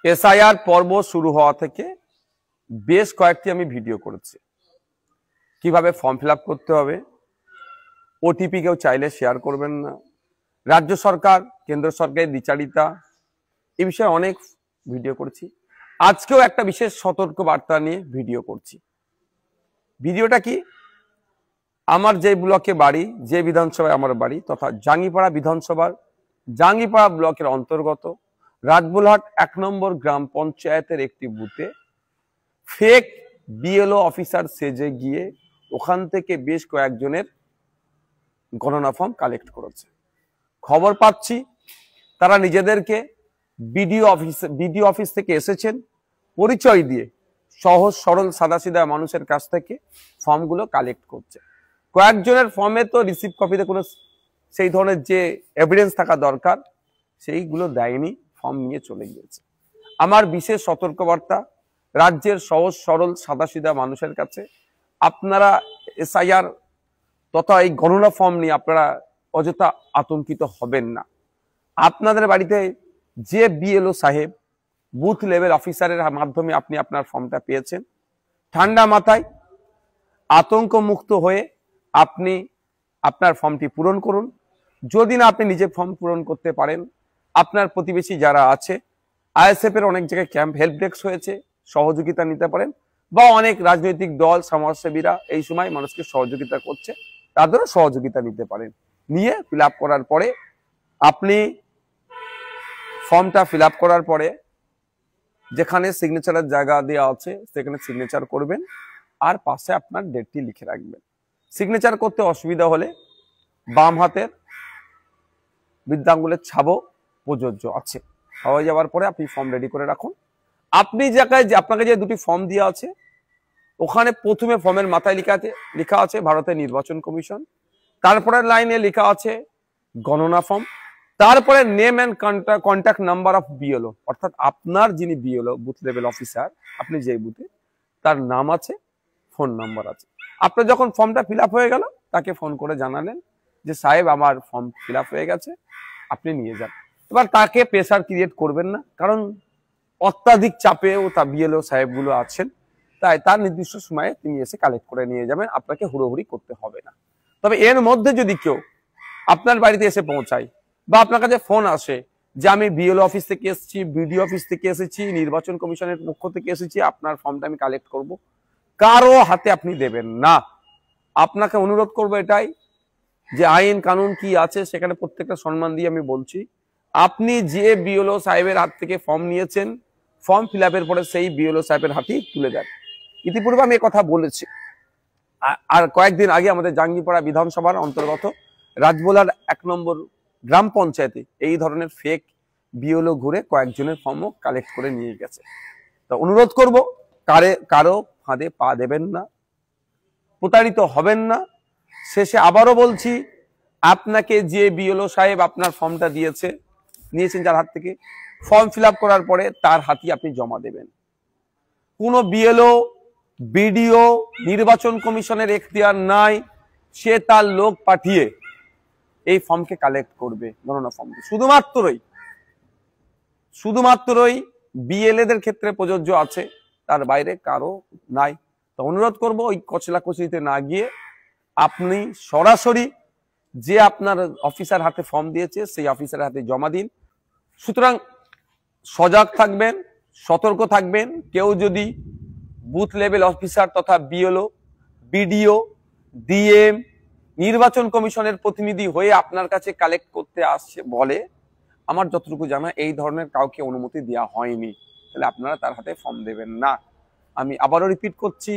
SIR পর্ব শুরু হওয়া থেকে বেশ কয়েকটি আমি ভিডিও করেছি, কিভাবে ফর্ম ফিল আপ করতে হবে, ওটিপি কেউ চাইলে শেয়ার করবেন না, রাজ্য সরকার কেন্দ্র সরকারের দ্বিচারিতা, এই বিষয়ে অনেক ভিডিও করেছি। আজকেও একটা বিশেষ সতর্ক বার্তা নিয়ে ভিডিও করছি। ভিডিওটা কি, আমার যে ব্লকে বাড়ি, যে বিধানসভায় আমার বাড়ি তথা জাঙ্গিপাড়া বিধানসভার জাঙ্গিপাড়া ব্লকের অন্তর্গত রাজবুলহাট 1 নম্বর গ্রাম পঞ্চায়েতের একটি বুথে ফেক বিএলও অফিসার সেজে গিয়ে ওখান থেকে বেশ কয়েকজনের গণনা ফর্ম কালেক্ট করেছে। খবর পাচ্ছি তারা নিজেদেরকে বিডিও অফিস থেকে এসেছেন পরিচয় দিয়ে সহজ সরল সাদাসিধা মানুষের কাছ থেকে ফর্মগুলো কালেক্ট করছে। কয়েকজনের ফর্মে তো রিসিভ কপিতে কোনো সেই ধরনের যে এভিডেন্স থাকা দরকার সেইগুলো দেয়নি, ফর্ম নিয়ে চলে গিয়েছে। আমার বিশেষ সতর্কবার্তা রাজ্যের সহজ সরল সাদাসিধা মানুষের কাছে, আপনারা এসআইআর তথা এই গণনা ফর্ম নিয়ে আপনারা অযথা আতঙ্কিত হবেন না। আপনাদের বাড়িতে যে বিএলও সাহেব বুথ লেভেল অফিসারের মাধ্যমে আপনি আপনার ফর্মটা পেয়েছেন, ঠান্ডা মাথায় আতঙ্ক মুক্ত হয়ে আপনি আপনার ফর্মটি পূরণ করুন। যদি না আপনি নিজে ফর্ম পূরণ করতে পারেন, আপনার প্রতিবেশী যারা আছে, আইএসএফ এর অনেক জায়গায় ক্যাম্প হেল্প ডেস্ক হয়েছে, সহযোগিতা নিতে পারেন, বা অনেক রাজনৈতিক দল সমাজসেবীরা এই সময় মানুষকে সহযোগিতা করছে, তাদেরও সহযোগিতা নিতে পারেন। নিয়ে ফিল আপ করার পরে আপনি ফর্মটা ফিল আপ করার পরে যেখানে সিগনেচারের জায়গা দেওয়া আছে সেখানে সিগনেচার করবেন, আর পাশে আপনার ডেটটি লিখে রাখবেন। সিগনেচার করতে অসুবিধা হলে বাম হাতের বৃদ্ধাঙ্গুলের ছাপও প্রযোজ্য আছে। হয়ে যাওয়ার পরে আপনি ফর্ম রেডি করে রাখুন। আপনি আপনাকে যে দুটি ফর্ম দেওয়া আছে ওখানে প্রথমে ফর্মের মাথায় লেখা আছে ভারতের নির্বাচন কমিশন, তারপরের লাইনে লেখা আছে গণনা ফর্ম, তারপরে name and contact number of BLO, অর্থাৎ আপনার যিনি বিএলও বুথ লেভেল অফিসার, আপনি যে বুথে, তার নাম আছে, ফোন নাম্বার আছে। আপনার যখন ফর্মটা ফিল আপ হয়ে গেল তাকে ফোন করে জানালেন যে সাহেব আমার ফর্ম ফিল আপ হয়ে গেছে, আপনি নিয়ে যান। এবার তাকে প্রেসার ক্রিয়েট করবেন না, কারণ অত্যাধিক চাপেও তা বিএলও সাহেবগুলো আছেন, তাই তার নির্দিষ্ট সময়ে তিনি এসে কালেক্ট করে নিয়ে যাবেন, আপনাকে হুড়োহুড়ি করতে হবে না। তবে এর মধ্যে যদি কেউ আপনার বাড়িতে এসে পৌঁছায় বা আপনার কাছে ফোন আসে যে আমি বিএলও অফিস থেকে এসেছি, বিডিও অফিস থেকে এসেছি, নির্বাচন কমিশনের পক্ষ থেকে এসেছি, আপনার ফর্মটা আমি কালেক্ট করব, কারো হাতে আপনি দেবেন না। আপনাকে অনুরোধ করবো এটাই যে আইন কানুন কি আছে সেখানে প্রত্যেকটা সম্মান দিয়ে আমি বলছি, আপনি যে বিএলও সাহেবের হাত থেকে ফর্ম নিয়েছেন, ফর্ম ফিল আপের পরে সেই বিএলও সাহেবের হাতেই তুলে দেন। ইতিপূর্বে আমি কথা বলেছি। আর কয়েকদিন আগে আমাদের জাঙ্গিপাড়া বিধানসভার অন্তর্গত রাজবোলার 1 নম্বর গ্রাম পঞ্চায়েতে এই ধরনের ফেক বিএলও ঘুরে কয়েকজনের ফর্মও কালেক্ট করে নিয়ে গেছে। তো অনুরোধ করব কারো ফাঁদে পা দেবেন না, প্রতারিত হবেন না। শেষে আবারও বলছি, আপনাকে যে বিএলও সাহেব আপনার ফর্মটা নিয়েছেন যার হাত থেকে, ফর্ম ফিল আপ করার পরে তার হাতে আপনি জমা দেবেন। কোনো বিএলও বিডিও নির্বাচন কমিশনের এখতিয়ার নাই, সে তার লোক পাঠিয়ে এই ফর্মকে কালেক্ট করবে, গণনা ফর্ম। শুধুমাত্রই বিএলএদের ক্ষেত্রে প্রযোজ্য আছে, তার বাইরে কারো নাই। তো অনুরোধ করব ওই কচলাকচলিতে না গিয়ে আপনি সরাসরি যে আপনার অফিসার হাতে ফর্ম দিয়েছে সেই অফিসারের হাতে জমা দিন। সুতরাং সজাগ থাকবেন, সতর্ক থাকবেন। কেউ যদি বুথ লেভেল অফিসার তথা বিএলও, বিডিও, ডিএম, নির্বাচন কমিশনের প্রতিনিধি হয়ে আপনার কাছে কালেক্ট করতে আসছে বলে, আমার যতটুকু জানা এই ধরনের কাউকে অনুমতি দেওয়া হয়নি, তাহলে আপনারা তার হাতে ফর্ম দেবেন না। আমি আবারও রিপিট করছি,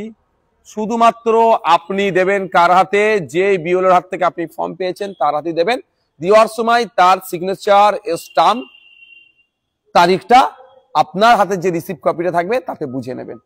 শুধুমাত্র আপনি দেবেন কার হাতে, যে বিএলওর হাত থেকে আপনি ফর্ম পেয়েছেন তার হাতে দেবেন। দেওয়ার সময় তার সিগনেচার, স্টাম্প, তারিখটা আপনার হাতে যে রিসিভ কপিটা থাকবে তাতে বুঝে নেবেন।